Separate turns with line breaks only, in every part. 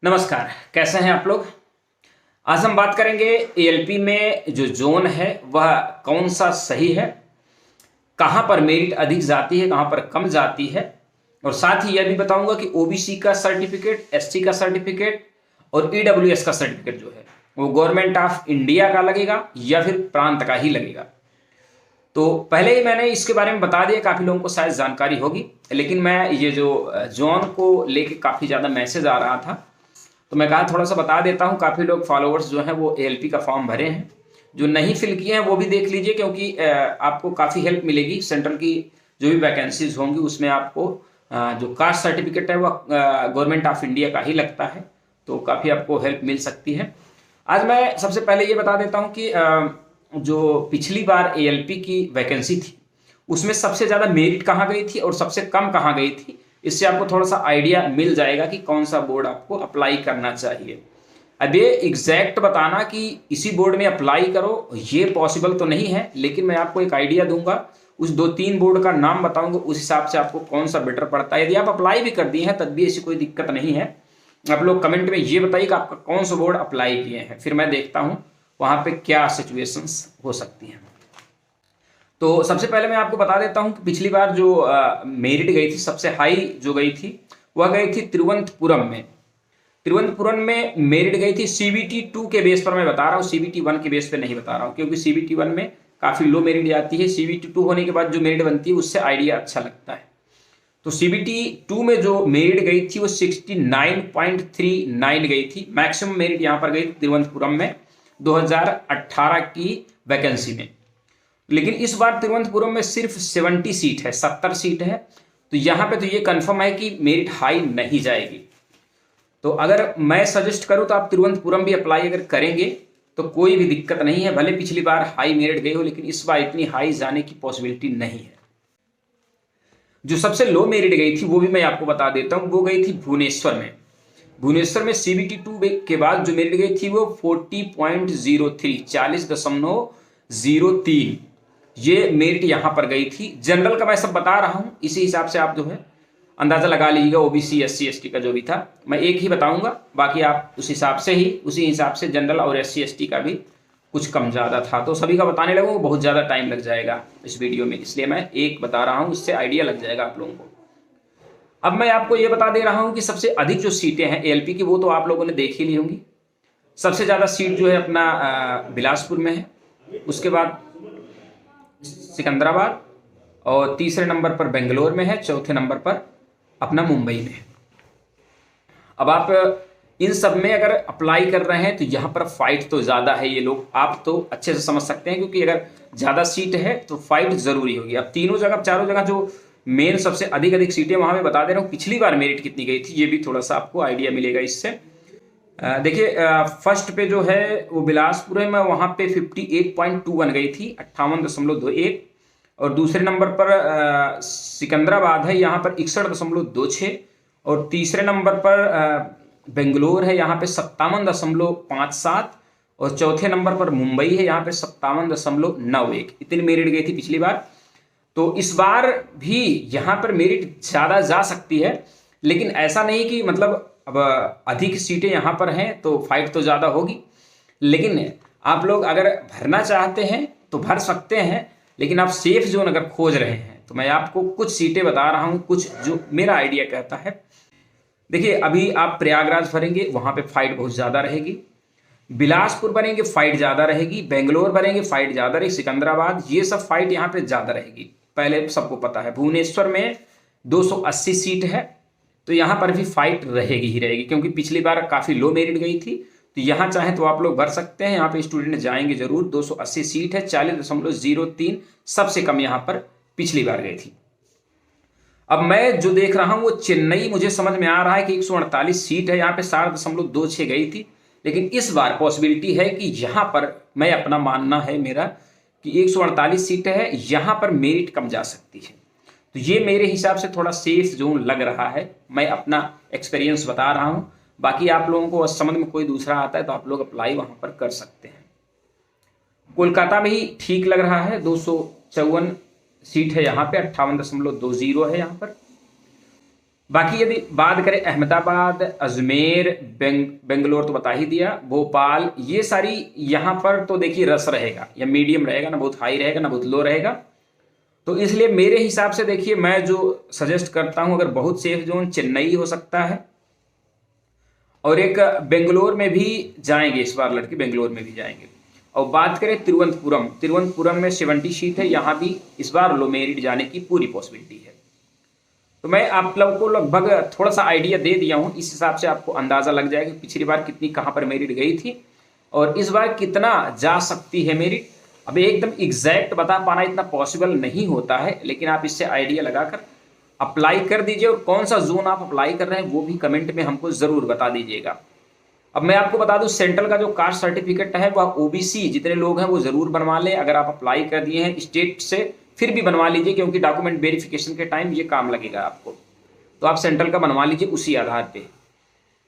नमस्कार, कैसे हैं आप लोग। आज हम बात करेंगे एएलपी में जो जोन है वह कौन सा सही है, कहां पर मेरिट अधिक जाती है, कहां पर कम जाती है, और साथ ही यह भी बताऊंगा कि ओबीसी का सर्टिफिकेट, एसटी का सर्टिफिकेट और ईडब्ल्यूएस का सर्टिफिकेट जो है वो गवर्नमेंट ऑफ इंडिया का लगेगा या फिर प्रांत का ही लगेगा। तो पहले ही मैंने इसके बारे में बता दिया, काफ़ी लोगों को शायद जानकारी होगी, लेकिन मैं ये जो जोन को लेके काफ़ी ज़्यादा मैसेज आ रहा था तो मैं कहा थोड़ा सा बता देता हूँ। काफ़ी लोग फॉलोअर्स जो हैं वो एएलपी का फॉर्म भरे हैं, जो नहीं फिल किए हैं वो भी देख लीजिए, क्योंकि आपको काफ़ी हेल्प मिलेगी। सेंट्रल की जो भी वैकेंसीज होंगी उसमें आपको जो कास्ट सर्टिफिकेट है वह गवर्नमेंट ऑफ इंडिया का ही लगता है, तो काफ़ी आपको हेल्प मिल सकती है। आज मैं सबसे पहले ये बता देता हूँ कि जो पिछली बार एएलपी की वैकेंसी थी उसमें सबसे ज़्यादा मेरिट कहाँ गई थी और सबसे कम कहाँ गई थी, इससे आपको थोड़ा सा आइडिया मिल जाएगा कि कौन सा बोर्ड आपको अप्लाई करना चाहिए। अब ये एग्जैक्ट बताना कि इसी बोर्ड में अप्लाई करो ये पॉसिबल तो नहीं है, लेकिन मैं आपको एक आइडिया दूंगा, उस 2-3 बोर्ड का नाम बताऊंगा, उस हिसाब से आपको कौन सा बेटर पड़ता है। यदि आप अप्लाई भी कर दिए हैं तब भी ऐसी कोई दिक्कत नहीं है। आप लोग कमेंट में ये बताइए कि आपका कौन सा बोर्ड अप्लाई किए हैं, फिर मैं देखता हूँ वहाँ पर क्या सिचुएशंस हो सकती हैं। तो सबसे पहले मैं आपको बता देता हूं कि पिछली बार जो मेरिट गई थी, सबसे हाई जो गई थी वह गई थी तिरुवनंतपुरम में। तिरुवनंतपुरम में मेरिट गई थी सीबीटी 2 के बेस पर मैं बता रहा हूँ, सीबीटी 1 के बेस पे नहीं बता रहा हूँ, क्योंकि सीबीटी 1 में काफ़ी लो मेरिट जाती है। सीबीटी 2 होने के बाद जो मेरिट बनती है उससे आइडिया अच्छा लगता है। तो सीबीटी 2 में जो मेरिट गई थी वो 69.39 गई थी। मैक्सिमम मेरिट यहाँ पर गई थी तिरुवनंतपुरम में 2018 की वैकेंसी में। लेकिन इस बार तिरुवनंतपुरम में सिर्फ 70 सीट है, 70 सीट है, तो यहाँ पे तो ये कंफर्म है कि मेरिट हाई नहीं जाएगी। तो अगर मैं सजेस्ट करूँ तो आप तिरुवनंतपुरम भी अप्लाई अगर करेंगे तो कोई भी दिक्कत नहीं है। भले पिछली बार हाई मेरिट गई हो, लेकिन इस बार इतनी हाई जाने की पॉसिबिलिटी नहीं है। जो सबसे लो मेरिट गई थी वो भी मैं आपको बता देता हूँ, वो गई थी भुवनेश्वर में। भुवनेश्वर में सीबीटी 2 के बाद जो मेरिट गई थी वो 40.03, 40.03 ये मेरिट यहां पर गई थी। जनरल का मैं सब बता रहा हूं, इसी हिसाब से आप जो है अंदाजा लगा लीजिएगा। ओबीसी एससी एसटी का जो भी था मैं एक ही बताऊंगा, बाकी आप उस हिसाब से जनरल और एससी एसटी का भी कुछ कम ज़्यादा था, तो सभी का बताने लगूंगा बहुत ज़्यादा टाइम लग जाएगा इस वीडियो में, इसलिए मैं एक बता रहा हूँ, इससे आइडिया लग जाएगा आप लोगों को। अब मैं आपको ये बता दे रहा हूँ कि सबसे अधिक जो सीटें हैं एएलपी की वो तो आप लोगों ने देख ही ली होंगी। सबसे ज़्यादा सीट जो है अपना बिलासपुर में है, उसके बाद सिकंदराबाद, और तीसरे नंबर पर बेंगलोर में है, चौथे नंबर पर अपना मुंबई में है। अब आप इन सब में अगर अप्लाई कर रहे हैं तो यहाँ पर फाइट तो ज़्यादा है, ये लोग आप तो अच्छे से समझ सकते हैं, क्योंकि अगर ज़्यादा सीट है तो फाइट ज़रूरी होगी। अब तीनों जगह, चारों जगह जो मेन सबसे अधिक सीटें वहाँ मैं बता दे रहा हूँ पिछली बार मेरिट कितनी गई थी, ये भी थोड़ा सा आपको आइडिया मिलेगा इससे। देखिए फर्स्ट पे जो है वो बिलासपुर है, मैं वहाँ पे 58.21 गई थी, 58.21, और दूसरे नंबर पर सिकंदराबाद है, यहाँ पर 61.26, और तीसरे नंबर पर बेंगलोर है, यहाँ पे 57.57, और चौथे नंबर पर मुंबई है, यहाँ पे 57.91। इतनी मेरिट गई थी पिछली बार। तो इस बार भी यहाँ पर मेरिट ज़्यादा जा सकती है, लेकिन ऐसा नहीं कि मतलब अब अधिक सीटें यहाँ पर हैं तो फाइट तो ज़्यादा होगी। लेकिन आप लोग अगर भरना चाहते हैं तो भर सकते हैं, लेकिन आप सेफ जोन अगर खोज रहे हैं तो मैं आपको कुछ सीटें बता रहा हूँ, कुछ जो मेरा आइडिया कहता है। देखिए अभी आप प्रयागराज भरेंगे, वहाँ पे फाइट बहुत ज़्यादा रहेगी। बिलासपुर भरेंगे, फाइट ज़्यादा रहेगी। बेंगलोर भरेंगे, फाइट ज़्यादा रहेगी। सिकंदराबाद, ये सब फाइट यहाँ पे ज़्यादा रहेगी, पहले सबको पता है। भुवनेश्वर में 280 सीट है, तो यहाँ पर भी फाइट रहेगी ही रहेगी, क्योंकि पिछली बार काफ़ी लो मेरिट गई थी। तो यहाँ चाहें तो आप लोग भर सकते हैं, यहाँ पे स्टूडेंट जाएंगे जरूर। 280 सीट है, 40.03 सबसे कम यहाँ पर पिछली बार गई थी। अब मैं जो देख रहा हूँ वो चेन्नई, मुझे समझ में आ रहा है कि 148 सीट है, यहाँ पे 60.26 गई थी। लेकिन इस बार पॉसिबिलिटी है कि यहाँ पर, मैं अपना मानना है मेरा कि 148 सीट है, यहाँ पर मेरिट कम जा सकती है। तो ये मेरे हिसाब से थोड़ा सेफ जोन लग रहा है, मैं अपना एक्सपीरियंस बता रहा हूँ। बाकी आप लोगों को समझ में कोई दूसरा आता है तो आप लोग अप्लाई वहाँ पर कर सकते हैं। कोलकाता में ही ठीक लग रहा है, 254 सीट है यहाँ पे, 58.20 है यहाँ पर। बाकी यदि बात करें अहमदाबाद, अजमेर, बेंगलोर तो बता ही दिया, भोपाल, ये सारी यहाँ पर तो देखिए रस रहेगा या मीडियम रहेगा, ना बहुत हाई रहेगा ना बहुत लो रहेगा। तो इसलिए मेरे हिसाब से देखिए मैं जो सजेस्ट करता हूं, अगर बहुत सेफ जोन चेन्नई हो सकता है, और एक बेंगलोर में भी जाएंगे इस बार लड़के, बेंगलोर में भी जाएंगे। और बात करें तिरुवनंतपुरम, तिरुवनंतपुरम में 70 सीट है, यहाँ भी इस बार लो मेरिट जाने की पूरी पॉसिबिलिटी है। तो मैं आप लोगों को लगभग थोड़ा सा आइडिया दे दिया हूँ, इस हिसाब से आपको अंदाजा लग जाएगा पिछली बार कितनी कहाँ पर मेरिट गई थी और इस बार कितना जा सकती है मेरिट। अब एकदम एग्जैक्ट बता पाना इतना पॉसिबल नहीं होता है, लेकिन आप इससे आइडिया लगाकर अप्लाई कर दीजिए, और कौन सा जोन आप अप्लाई कर रहे हैं वो भी कमेंट में हमको जरूर बता दीजिएगा। अब मैं आपको बता दूं, सेंट्रल का जो कास्ट सर्टिफिकेट है वह ओबीसी जितने लोग हैं वो जरूर बनवा लें। अगर आप अप्लाई कर दिए हैं स्टेट से फिर भी बनवा लीजिए, क्योंकि डॉक्यूमेंट वेरिफिकेशन के टाइम ये काम लगेगा आपको। तो आप सेंट्रल का बनवा लीजिए उसी आधार पे।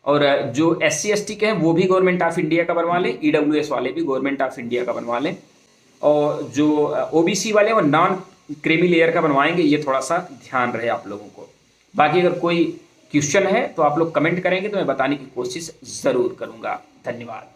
और जो SC ST के हैं वो भी गवर्नमेंट ऑफ इंडिया का बनवा लें, EWS वाले भी गवर्नमेंट ऑफ इंडिया का बनवा लें, और जो OBC वाले हैं वो नॉन क्रीमी लेयर का बनवाएंगे, ये थोड़ा सा ध्यान रहे आप लोगों को। बाकी अगर कोई क्वेश्चन है तो आप लोग कमेंट करेंगे तो मैं बताने की कोशिश ज़रूर करूँगा। धन्यवाद।